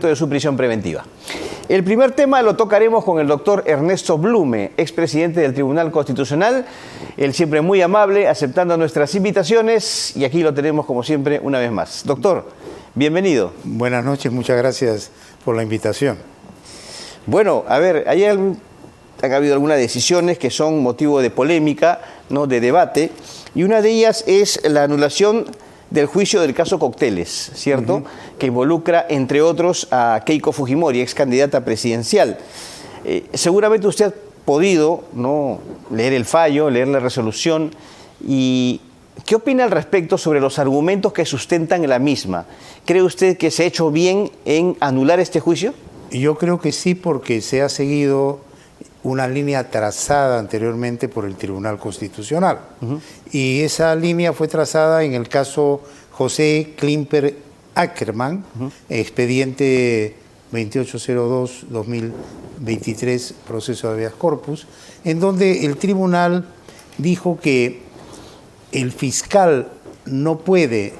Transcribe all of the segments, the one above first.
momento de su prisión preventiva. El primer tema lo tocaremos con el doctor Ernesto Blume, expresidente del Tribunal Constitucional. Él siempre muy amable, aceptando nuestras invitaciones, y aquí lo tenemos como siempre una vez más. Doctor, bienvenido. Buenas noches, muchas gracias por la invitación. Bueno, a ver, han habido algunas decisiones que son motivo de polémica, ¿no?, de debate, y una de ellas es la anulación del juicio del caso Cócteles, ¿cierto? Que involucra, entre otros, a Keiko Fujimori, ex candidata presidencial. Seguramente usted ha podido, ¿no?, leer el fallo, leer la resolución. ¿Y qué opina al respecto sobre los argumentos que sustentan la misma? ¿Cree usted que se ha hecho bien en anular este juicio? Yo creo que sí, porque se ha seguido una línea trazada anteriormente por el Tribunal Constitucional. Y esa línea fue trazada en el caso José Klimper Ackerman, expediente 2802-2023, proceso de habeas corpus, en donde el tribunal dijo que el fiscal no puede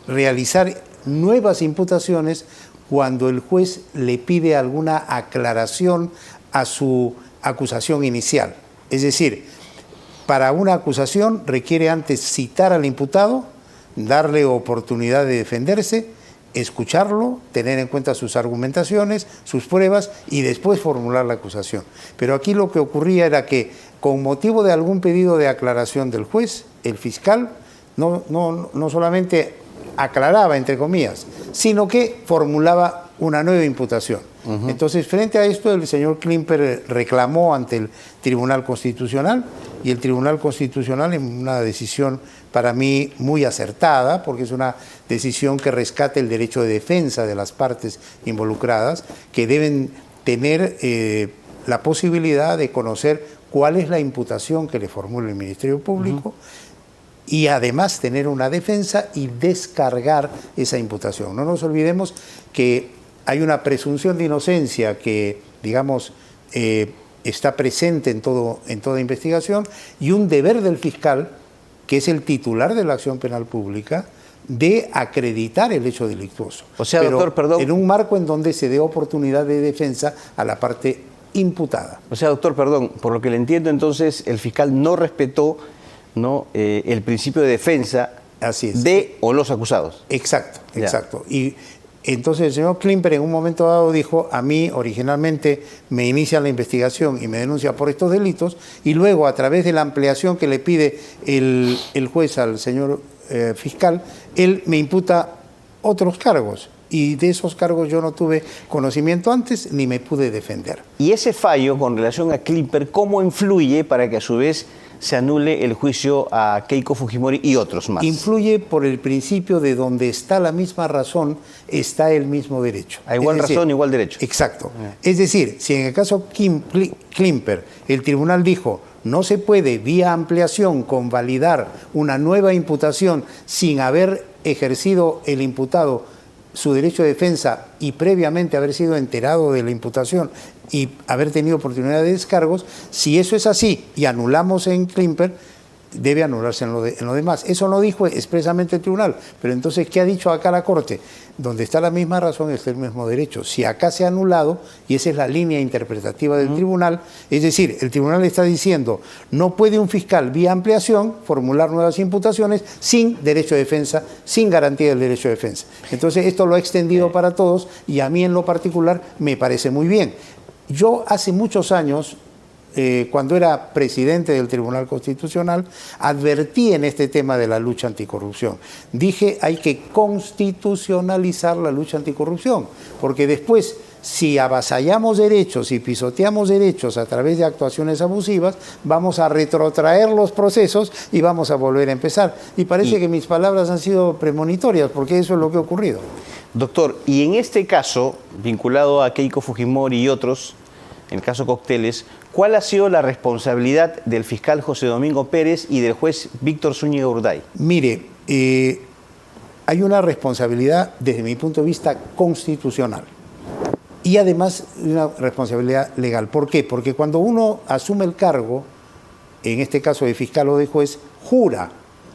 realizar nuevas imputaciones cuando el juez le pide alguna aclaración a su acusación inicial. Es decir, para una acusación requiere antes citar al imputado, darle oportunidad de defenderse, escucharlo, tener en cuenta sus argumentaciones, sus pruebas y después formular la acusación. Pero aquí lo que ocurría era que, con motivo de algún pedido de aclaración del juez, el fiscal no solamente aclaraba, entre comillas, sino que formulaba una nueva imputación. Entonces, frente a esto, el señor Klimper reclamó ante el Tribunal Constitucional, y el Tribunal Constitucional, en una decisión para mí muy acertada, porque es una decisión que rescata el derecho de defensa de las partes involucradas, que deben tener la posibilidad de conocer cuál es la imputación que le formula el Ministerio Público, y además tener una defensa y descargar esa imputación. No nos olvidemos que hay una presunción de inocencia que, digamos, está presente en toda investigación, y un deber del fiscal, que es el titular de la acción penal pública, de acreditar el hecho delictuoso. O sea, pero, doctor, perdón, en un marco en donde se dé oportunidad de defensa a la parte imputada. O sea, doctor, perdón, por lo que le entiendo, entonces el fiscal no respetó, ¿no?, el principio de defensa. Así es. De o los acusados. Exacto, exacto. Y entonces el señor Klimper en un momento dado dijo: a mí originalmente me inicia la investigación y me denuncia por estos delitos, y luego, a través de la ampliación que le pide el juez al señor fiscal, él me imputa otros cargos. Y de esos cargos yo no tuve conocimiento antes ni me pude defender. Y ese fallo con relación a Klimper, ¿cómo influye para que a su vez se anule el juicio a Keiko Fujimori y otros más? Influye por el principio de donde está la misma razón, está el mismo derecho. A igual razón, igual derecho. Exacto. Es decir, si en el caso Klimper el tribunal dijo: no se puede vía ampliación convalidar una nueva imputación sin haber ejercido el imputado su derecho de defensa y previamente haber sido enterado de la imputación y haber tenido oportunidad de descargos, si eso es así y anulamos en Klimper, debe anularse en lo demás. Eso no dijo expresamente el tribunal, pero entonces, ¿qué ha dicho acá la Corte? Donde está la misma razón, está el mismo derecho. Si acá se ha anulado, y esa es la línea interpretativa del tribunal, es decir, el tribunal está diciendo: no puede un fiscal vía ampliación formular nuevas imputaciones sin derecho de defensa, sin garantía del derecho de defensa. Entonces, esto lo ha extendido para todos, y a mí en lo particular me parece muy bien. Yo hace muchos años, cuando era presidente del Tribunal Constitucional, advertí en este tema de la lucha anticorrupción. Dije: hay que constitucionalizar la lucha anticorrupción, porque después, si avasallamos derechos y pisoteamos derechos a través de actuaciones abusivas, vamos a retrotraer los procesos y vamos a volver a empezar. Y parece que mis palabras han sido premonitorias, porque eso es lo que ha ocurrido. Doctor, y en este caso, vinculado a Keiko Fujimori y otros, en el caso Cócteles, ¿cuál ha sido la responsabilidad del fiscal José Domingo Pérez y del juez Víctor Zúñiga Urday? Mire, hay una responsabilidad desde mi punto de vista constitucional y además una responsabilidad legal. ¿Por qué? Porque cuando uno asume el cargo, en este caso de fiscal o de juez, jura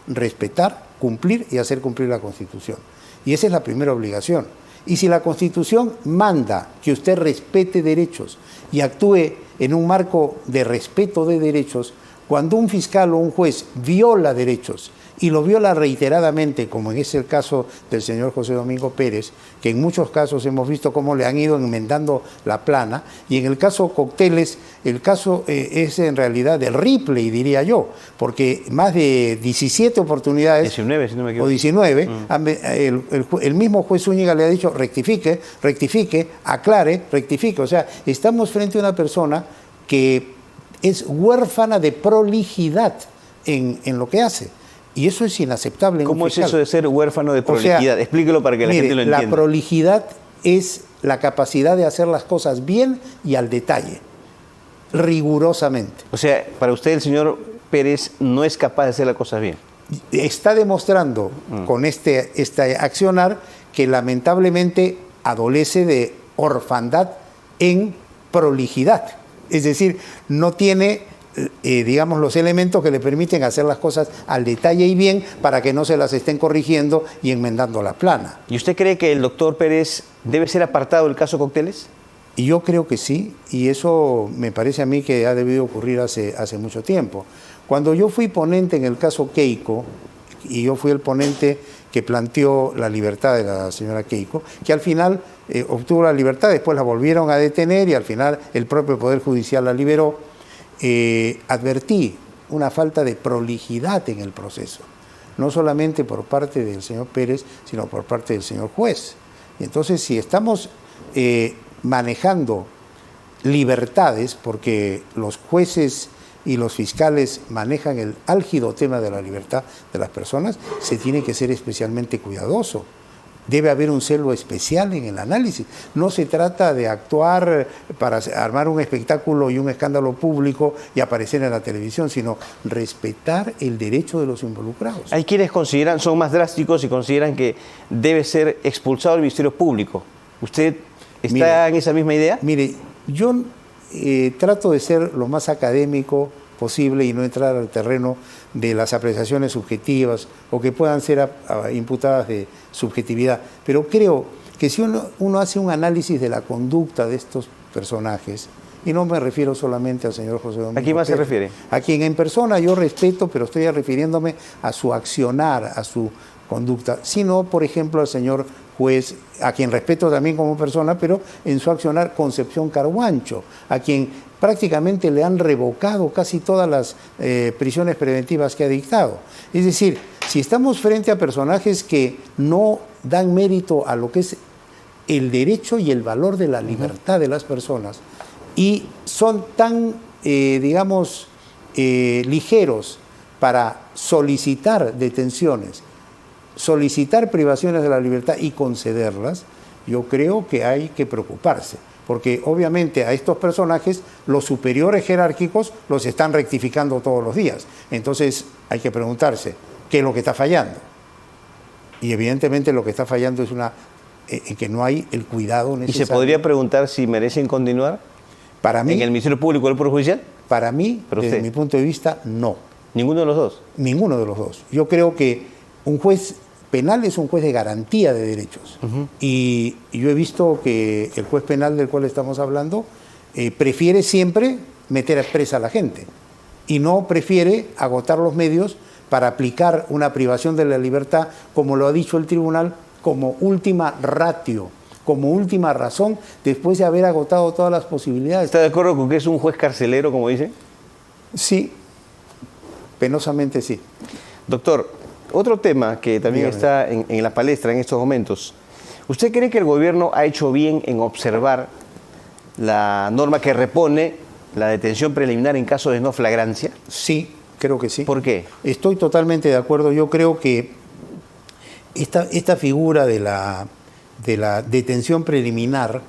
respetar, cumplir y hacer cumplir la Constitución. Y esa es la primera obligación. Y si la Constitución manda que usted respete derechos y actúe en un marco de respeto de derechos, cuando un fiscal o un juez viola derechos y lo viola reiteradamente, como es el caso del señor José Domingo Pérez, que en muchos casos hemos visto cómo le han ido enmendando la plana, y en el caso Cocteles, el caso es en realidad del Ripley, diría yo, porque más de 17 oportunidades, 19, si no me equivoco. o 19, el mismo juez Zúñiga le ha dicho rectifique, aclare, rectifique. O sea, estamos frente a una persona que es huérfana de prolijidad en lo que hace. Y eso es inaceptable. ¿Cómo es eso de ser huérfano de prolijidad? O sea, explíquelo para que la gente lo entienda. La prolijidad es la capacidad de hacer las cosas bien y al detalle, rigurosamente. O sea, para usted el señor Pérez no es capaz de hacer las cosas bien. Está demostrando con este accionar que lamentablemente adolece de orfandad en prolijidad. Es decir, no tiene digamos, los elementos que le permiten hacer las cosas al detalle y bien para que no se las estén corrigiendo y enmendando la plana. ¿Y usted cree que el doctor Pérez debe ser apartado del caso Cocteles? Y yo creo que sí, y eso me parece a mí que ha debido ocurrir hace mucho tiempo. Cuando yo fui ponente en el caso Keiko, y yo fui el ponente que planteó la libertad de la señora Keiko, que al final obtuvo la libertad, después la volvieron a detener y al final el propio Poder Judicial la liberó. Advertí una falta de prolijidad en el proceso, no solamente por parte del señor Pérez, sino por parte del señor juez. Y entonces, si estamos manejando libertades, porque los jueces y los fiscales manejan el álgido tema de la libertad de las personas, se tiene que ser especialmente cuidadoso. Debe haber un celo especial en el análisis. No se trata de actuar para armar un espectáculo y un escándalo público y aparecer en la televisión, sino respetar el derecho de los involucrados. Hay quienes consideran, son más drásticos y consideran que debe ser expulsado del Ministerio Público. ¿Usted está en esa misma idea? Mire, yo trato de ser lo más académico posible y no entrar al terreno de las apreciaciones subjetivas o que puedan ser imputadas de subjetividad. Pero creo que si uno hace un análisis de la conducta de estos personajes, y no me refiero solamente al señor José Domingo. ¿A quién más se refiere? A quien en persona yo respeto, pero estoy refiriéndome a su accionar, a su conducta, sino, por ejemplo, al señor juez, a quien respeto también como persona, pero en su accionar, Concepción Carhuancho, a quien prácticamente le han revocado casi todas las prisiones preventivas que ha dictado. Es decir, si estamos frente a personajes que no dan mérito a lo que es el derecho y el valor de la libertad de las personas y son tan, digamos, ligeros para solicitar detenciones, solicitar privaciones de la libertad y concederlas, yo creo que hay que preocuparse. Porque obviamente a estos personajes los superiores jerárquicos los están rectificando todos los días. Entonces hay que preguntarse, ¿qué es lo que está fallando? Y evidentemente lo que está fallando es que no hay el cuidado necesario. ¿Y se podría preguntar si merecen continuar para mí, en el Ministerio Público o el Poder Judicial? Para mí, desde mi punto de vista, no. ¿Ninguno de los dos? Ninguno de los dos. Yo creo que un juez penal es un juez de garantía de derechos. Y yo he visto que el juez penal del cual estamos hablando prefiere siempre meter a presa a la gente y no prefiere agotar los medios para aplicar una privación de la libertad, como lo ha dicho el tribunal, como última ratio, como última razón, después de haber agotado todas las posibilidades. ¿Está de acuerdo con que es un juez carcelero, como dice? Sí, penosamente sí. Doctor, otro tema que también está en la palestra en estos momentos. ¿Usted cree que el gobierno ha hecho bien en observar la norma que repone la detención preliminar en caso de no flagrancia? Sí, creo que sí. ¿Por qué? Estoy totalmente de acuerdo. Yo creo que esta figura de la detención preliminar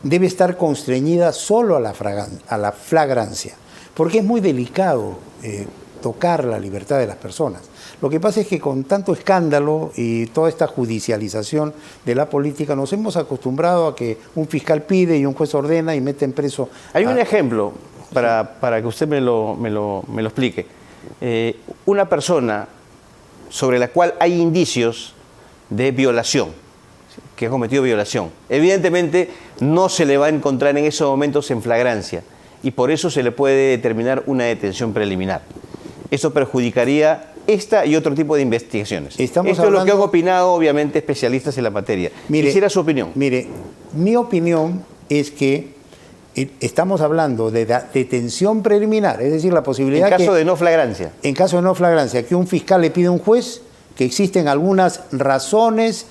debe estar constreñida solo a la flagrancia, porque es muy delicado tocar la libertad de las personas. Lo que pasa es que con tanto escándalo y toda esta judicialización de la política nos hemos acostumbrado a que un fiscal pide y un juez ordena y meten preso. Hay un ejemplo para que usted me lo explique. Una persona sobre la cual hay indicios de violación, que ha cometido violación. Evidentemente no se le va a encontrar en esos momentos en flagrancia y por eso se le puede determinar una detención preliminar. Eso perjudicaría esta y otro tipo de investigaciones. Esto es lo que han opinado, obviamente, especialistas en la materia. Quisiera su opinión. Mire, mi opinión es que estamos hablando de detención preliminar, es decir, la posibilidad en caso de no flagrancia. En caso de no flagrancia, que un fiscal le pide a un juez que existen algunas razones,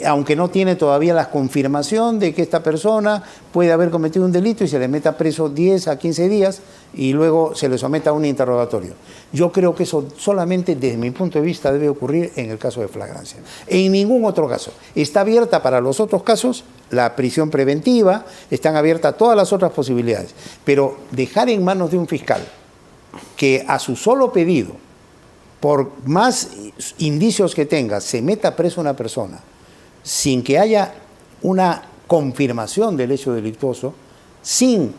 aunque no tiene todavía la confirmación de que esta persona puede haber cometido un delito y se le meta preso 10 a 15 días y luego se le someta a un interrogatorio. Yo creo que eso solamente, desde mi punto de vista, debe ocurrir en el caso de flagrancia. En ningún otro caso. Está abierta para los otros casos la prisión preventiva, están abiertas todas las otras posibilidades. Pero dejar en manos de un fiscal que a su solo pedido, por más indicios que tenga, se meta preso a una persona sin que haya una confirmación del hecho delictuoso, sin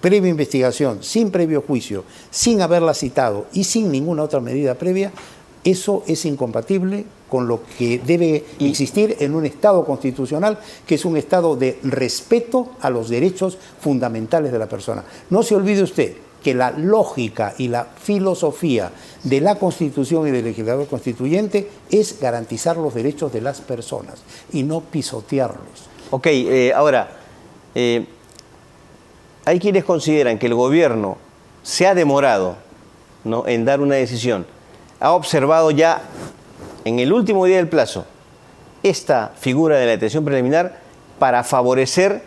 previa investigación, sin previo juicio, sin haberla citado y sin ninguna otra medida previa, eso es incompatible con lo que debe existir en un Estado constitucional, que es un Estado de respeto a los derechos fundamentales de la persona. No se olvide usted que la lógica y la filosofía de la Constitución y del legislador constituyente es garantizar los derechos de las personas y no pisotearlos. Ok, ahora, hay quienes consideran que el gobierno se ha demorado, ¿no?, en dar una decisión. Ha observado ya en el último día del plazo esta figura de la detención preliminar para favorecer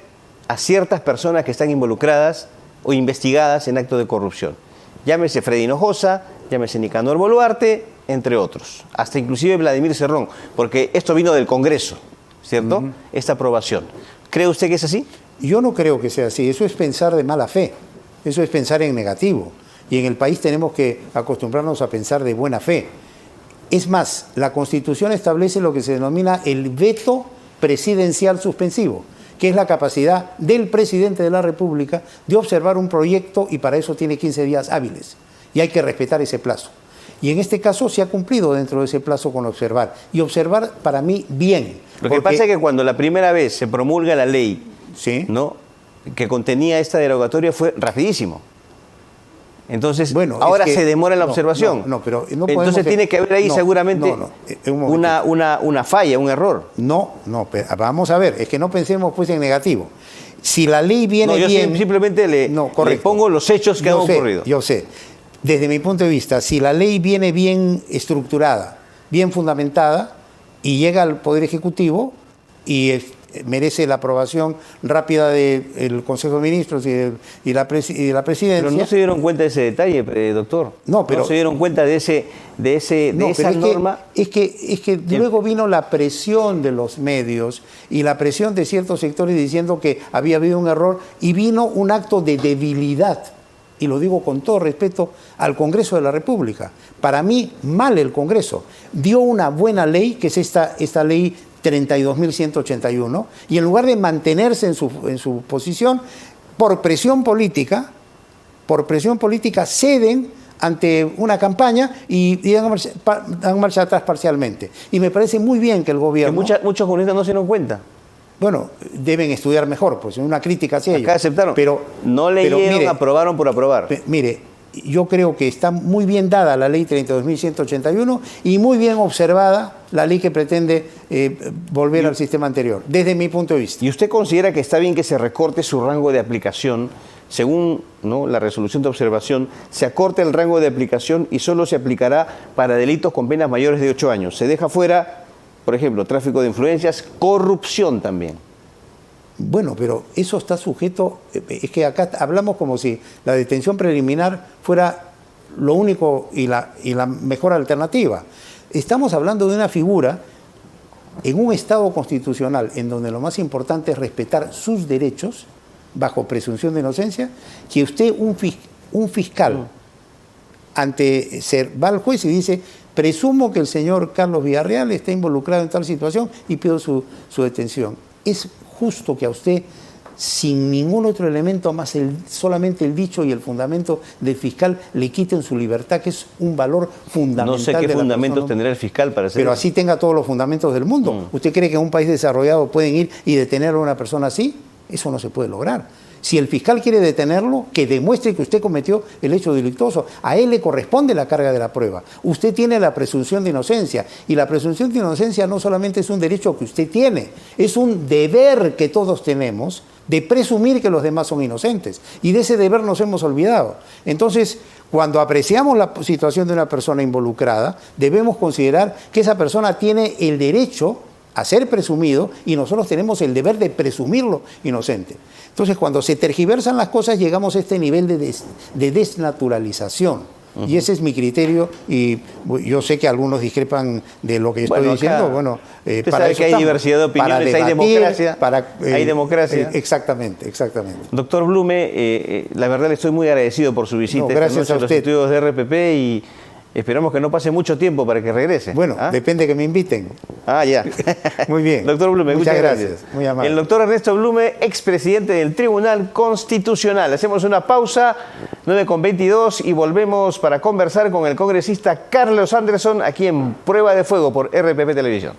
a ciertas personas que están involucradas o investigadas en actos de corrupción. Llámese Freddy Hinojosa, llámese Nicanor Boluarte, entre otros. Hasta inclusive Vladimir Cerrón, porque esto vino del Congreso, ¿cierto? Esta aprobación. ¿Cree usted que es así? Yo no creo que sea así. Eso es pensar de mala fe. Eso es pensar en negativo. Y en el país tenemos que acostumbrarnos a pensar de buena fe. Es más, la Constitución establece lo que se denomina el veto presidencial suspensivo, que es la capacidad del presidente de la República de observar un proyecto y para eso tiene 15 días hábiles. Y hay que respetar ese plazo. Y en este caso se ha cumplido dentro de ese plazo con observar. Y observar, para mí, bien. Lo que pasa es que cuando la primera vez se promulga la ley, ¿sí?, ¿no?, que contenía esta derogatoria, fue rapidísimo. Entonces, bueno, ahora se demora la observación. Pero no entonces tiene que haber ahí seguramente una falla, un error. Pero vamos a ver, es que no pensemos pues en negativo. Si la ley viene bien... Yo simplemente le pongo los hechos que han ocurrido. Yo sé. Desde mi punto de vista, si la ley viene bien estructurada, bien fundamentada, y llega al Poder Ejecutivo y merece la aprobación rápida del Consejo de Ministros y la Presidencia. Pero no se dieron cuenta de ese detalle, doctor. No se dieron cuenta de esa norma. Es que luego vino la presión de los medios y la presión de ciertos sectores diciendo que había habido un error y vino un acto de debilidad. Y lo digo con todo respeto al Congreso de la República. Para mí, mal el Congreso. Dio una buena ley, que es esta ley 32.181, y en lugar de mantenerse en su posición, por presión política ceden ante una campaña y dan marcha atrás parcialmente. Y me parece muy bien que el gobierno... Que muchos comunistas no se dieron cuenta. Bueno, deben estudiar mejor, pues una crítica hacia ellos. Acá aceptaron, pero no leyeron, aprobaron por aprobar. Mire, yo creo que está muy bien dada la ley 32.181 y muy bien observada la ley que pretende volver al sistema anterior, desde mi punto de vista. ¿Y usted considera que está bien que se recorte su rango de aplicación? Según la resolución de observación, se acorta el rango de aplicación y solo se aplicará para delitos con penas mayores de 8 años. Se deja fuera, por ejemplo, tráfico de influencias, corrupción también. Bueno, pero eso está sujeto, es que acá hablamos como si la detención preliminar fuera lo único y la mejor alternativa. Estamos hablando de una figura en un Estado constitucional en donde lo más importante es respetar sus derechos bajo presunción de inocencia, que usted, un fiscal, va al juez y dice: presumo que el señor Carlos Villarreal está involucrado en tal situación y pido su detención. Es justo que a usted sin ningún otro elemento más solamente el dicho y el fundamento del fiscal le quiten su libertad, que es un valor fundamental. No sé qué fundamentos tendrá el fiscal para hacer pero eso. así tenga todos los fundamentos del mundo. ¿Usted cree que en un país desarrollado pueden ir y detener a una persona así? Eso no se puede lograr. Si el fiscal quiere detenerlo, que demuestre que usted cometió el hecho delictuoso. A él le corresponde la carga de la prueba. Usted tiene la presunción de inocencia. Y la presunción de inocencia no solamente es un derecho que usted tiene, es un deber que todos tenemos de presumir que los demás son inocentes. Y de ese deber nos hemos olvidado. Entonces, cuando apreciamos la situación de una persona involucrada, debemos considerar que esa persona tiene el derecho a ser presumido y nosotros tenemos el deber de presumirlo inocente. Entonces, cuando se tergiversan las cosas, llegamos a este nivel de desnaturalización. Y ese es mi criterio, y yo sé que algunos discrepan de lo que estoy diciendo. Bueno, usted sabe que hay diversidad de opiniones, hay democracia. Hay democracia. Exactamente, exactamente. Doctor Blume, la verdad le estoy muy agradecido por su visita gracias a los usted. estudios de RPP y esperamos que no pase mucho tiempo para que regrese. Bueno, depende que me inviten. Ya. Muy bien. Doctor Blume, muchas gracias. Muy amable. El doctor Ernesto Blume, expresidente del Tribunal Constitucional. Hacemos una pausa, 9:22, y volvemos para conversar con el congresista Carlos Anderson aquí en Prueba de Fuego por RPP Televisión.